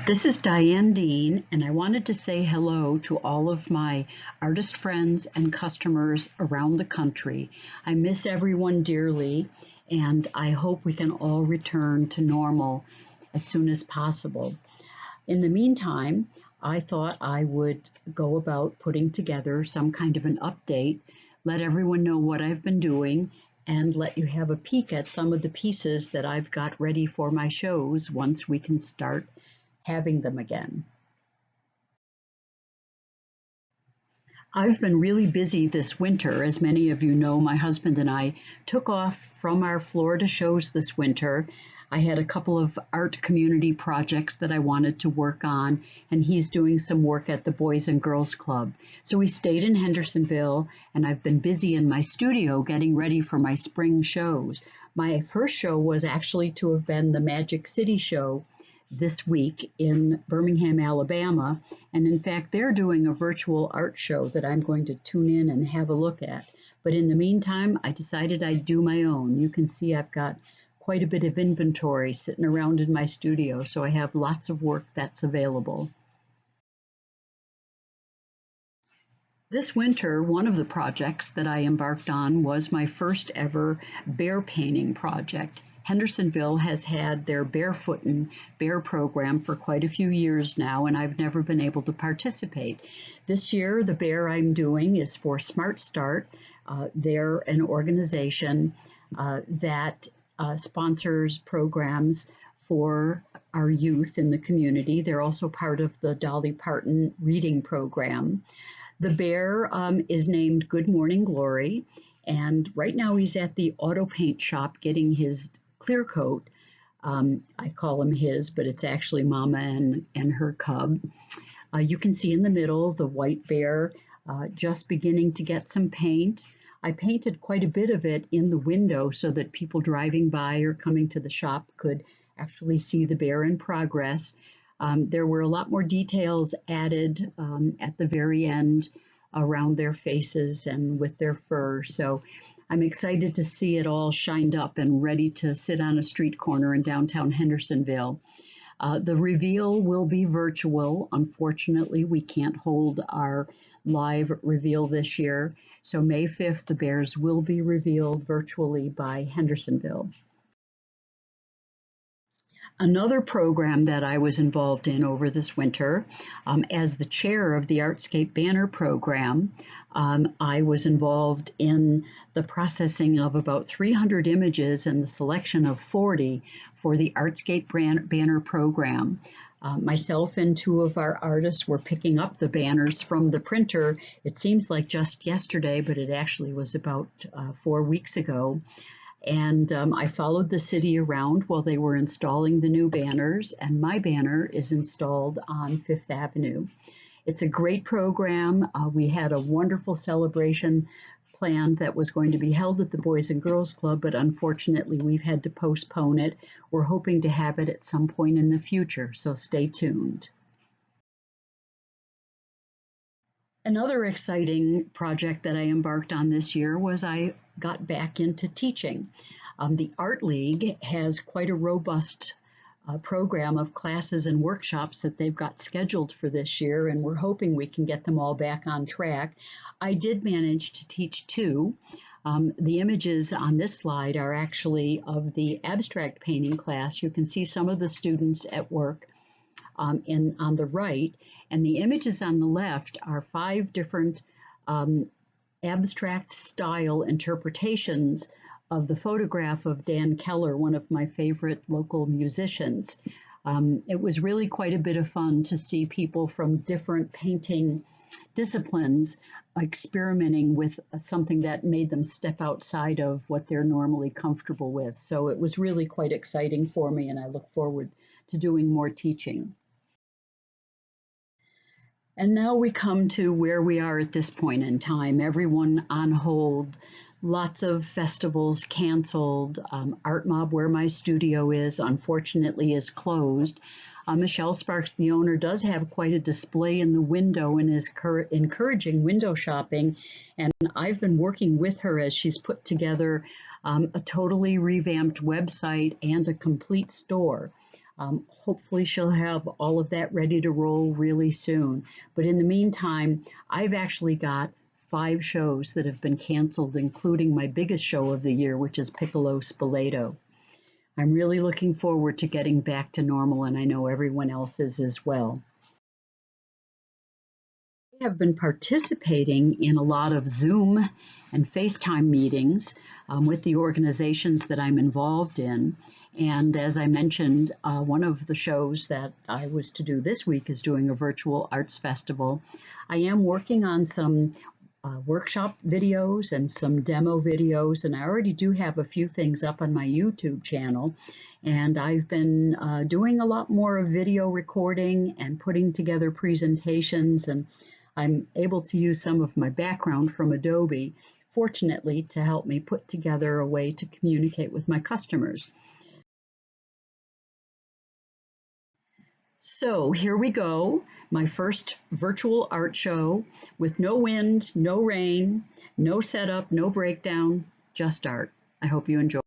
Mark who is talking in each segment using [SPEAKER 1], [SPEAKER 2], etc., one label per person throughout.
[SPEAKER 1] This is Diane Dean, and I wanted to say hello to all of my artist friends and customers around the country. I miss everyone dearly, and I hope we can all return to normal as soon as possible. In the meantime, I thought I would go about putting together some kind of an update, let everyone know what I've been doing, and let you have a peek at some of the pieces that I've got ready for my shows once we can start having them again. I've been really busy this winter. As many of you know, my husband and I took off from our Florida shows this winter. I had a couple of art community projects that I wanted to work on, and he's doing some work at the Boys and Girls Club. So we stayed in Hendersonville, and I've been busy in my studio getting ready for my spring shows. My first show was actually to have been the Magic City show this week in Birmingham, Alabama, and in fact they're doing a virtual art show that I'm going to tune in and have a look at. But in the meantime, I decided I'd do my own. You can see I've got quite a bit of inventory sitting around in my studio, so I have lots of work that's available. This winter, one of the projects that I embarked on was my first ever bear painting project. Hendersonville has had their Bearfootin bear program for quite a few years now, and I've never been able to participate. This year, the bear I'm doing is for Smart Start. They're an organization that sponsors programs for our youth in the community. They're also part of the Dolly Parton reading program. The bear is named Good Morning Glory, and right now he's at the auto paint shop getting his clear coat. I call him his, but it's actually Mama and her cub. You can see in the middle the white bear just beginning to get some paint. I painted quite a bit of it in the window so that people driving by or coming to the shop could actually see the bear in progress. There were a lot more details added at the very end around their faces and with their fur. So I'm excited to see it all shined up and ready to sit on a street corner in downtown Hendersonville. The reveal will be virtual. Unfortunately, we can't hold our live reveal this year. So May 5th, the bears will be revealed virtually by Hendersonville. Another program that I was involved in over this winter, as the chair of the ArtScape Banner program, I was involved in the processing of about 300 images and the selection of 40 for the ArtScape Banner program. Myself and two of our artists were picking up the banners from the printer. It seems like just yesterday, but it actually was about 4 weeks ago. And I followed the city around while they were installing the new banners, and my banner is installed on Fifth Avenue. It's a great program. We had a wonderful celebration planned that was going to be held at the Boys and Girls Club, but unfortunately we've had to postpone it. We're hoping to have it at some point in the future, so stay tuned. Another exciting project that I embarked on this year was I got back into teaching. The Art League has quite a robust program of classes and workshops that they've got scheduled for this year, and we're hoping we can get them all back on track. I did manage to teach two. The images on this slide are actually of the abstract painting class. You can see some of the students at work on the right, and the images on the left are 5 different abstract style interpretations of the photograph of Dan Keller, one of my favorite local musicians. It was really quite a bit of fun to see people from different painting disciplines experimenting with something that made them step outside of what they're normally comfortable with. So it was really quite exciting for me, and I look forward to doing more teaching. And now we come to where we are at this point in time. Everyone on hold, lots of festivals canceled. Art Mob, where my studio is, unfortunately is closed. Michelle Sparks, the owner, does have quite a display in the window and is encouraging window shopping. And I've been working with her as she's put together a totally revamped website and a complete store. Hopefully she'll have all of that ready to roll really soon. But in the meantime, I've actually got 5 shows that have been canceled, including my biggest show of the year, which is Piccolo Spoleto. I'm really looking forward to getting back to normal, and I know everyone else is as well. I have been participating in a lot of Zoom and FaceTime meetings with the organizations that I'm involved in. And as I mentioned, one of the shows that I was to do this week is doing a virtual arts festival. I am working on some workshop videos and some demo videos, and I already do have a few things up on my YouTube channel. And I've been doing a lot more of video recording and putting together presentations, and I'm able to use some of my background from Adobe, fortunately, to help me put together a way to communicate with my customers. So here we go, my first virtual art show with no wind, no rain, no setup, no breakdown, just art. I hope you enjoy.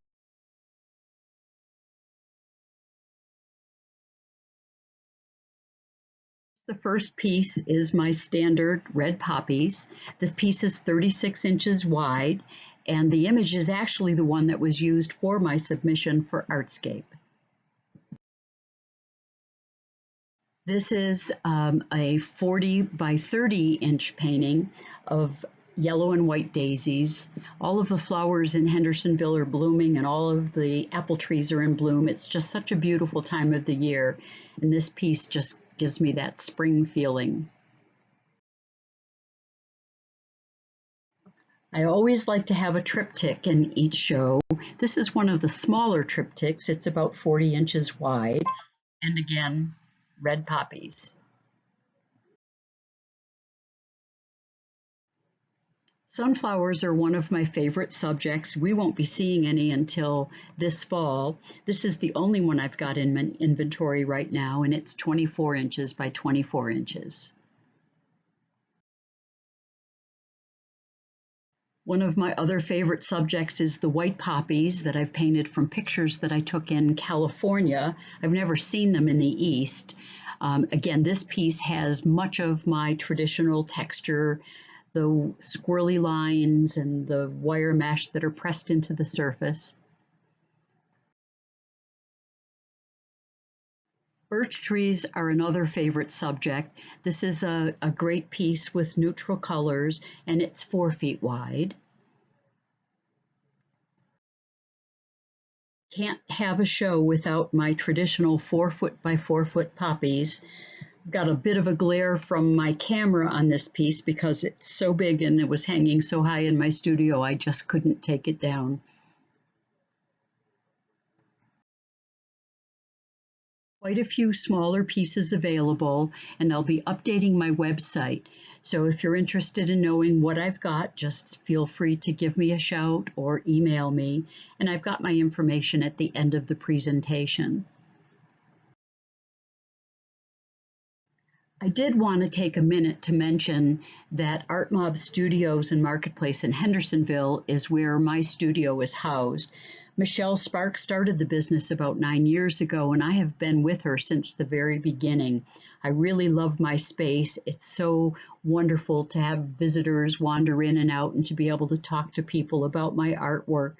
[SPEAKER 1] The first piece is my standard red poppies. This piece is 36 inches wide, and the image is actually the one that was used for my submission for ArtScape. This is a 40 by 30 inch painting of yellow and white daisies. All of the flowers in Hendersonville are blooming and all of the apple trees are in bloom. It's just such a beautiful time of the year, and this piece just gives me that spring feeling. I always like to have a triptych in each show. This is one of the smaller triptychs. It's about 40 inches wide, and again, red poppies. Sunflowers are one of my favorite subjects. We won't be seeing any until this fall. This is the only one I've got in my inventory right now, and it's 24 inches by 24 inches. One of my other favorite subjects is the white poppies that I've painted from pictures that I took in California. I've never seen them in the East. Again, this piece has much of my traditional texture, the squirrely lines and the wire mesh that are pressed into the surface. Birch trees are another favorite subject. This is a great piece with neutral colors, and it's 4 feet wide. Can't have a show without my traditional 4 foot by 4 foot poppies. Got a bit of a glare from my camera on this piece because it's so big and it was hanging so high in my studio I just couldn't take it down. Quite a few smaller pieces available, and I'll be updating my website. So if you're interested in knowing what I've got, just feel free to give me a shout or email me, and I've got my information at the end of the presentation. I did want to take a minute to mention that Art Mob Studios and Marketplace in Hendersonville is where my studio is housed. Michelle Sparks started the business about 9 years ago, and I have been with her since the very beginning. I really love my space. It's so wonderful to have visitors wander in and out and to be able to talk to people about my artwork.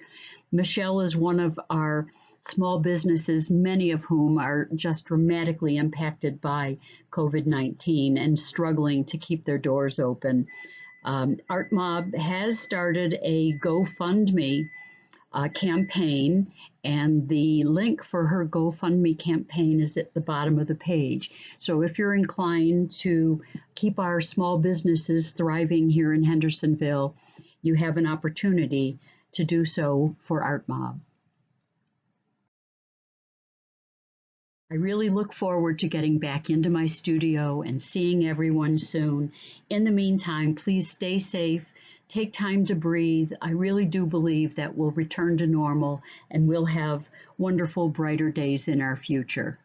[SPEAKER 1] Michelle is one of our small businesses, many of whom are just dramatically impacted by COVID-19 and struggling to keep their doors open. Art Mob has started a GoFundMe campaign, and the link for her GoFundMe campaign is at the bottom of the page. So if you're inclined to keep our small businesses thriving here in Hendersonville, you have an opportunity to do so for Art Mob. I really look forward to getting back into my studio and seeing everyone soon. In the meantime, please stay safe, take time to breathe. I really do believe that we'll return to normal and we'll have wonderful, brighter days in our future.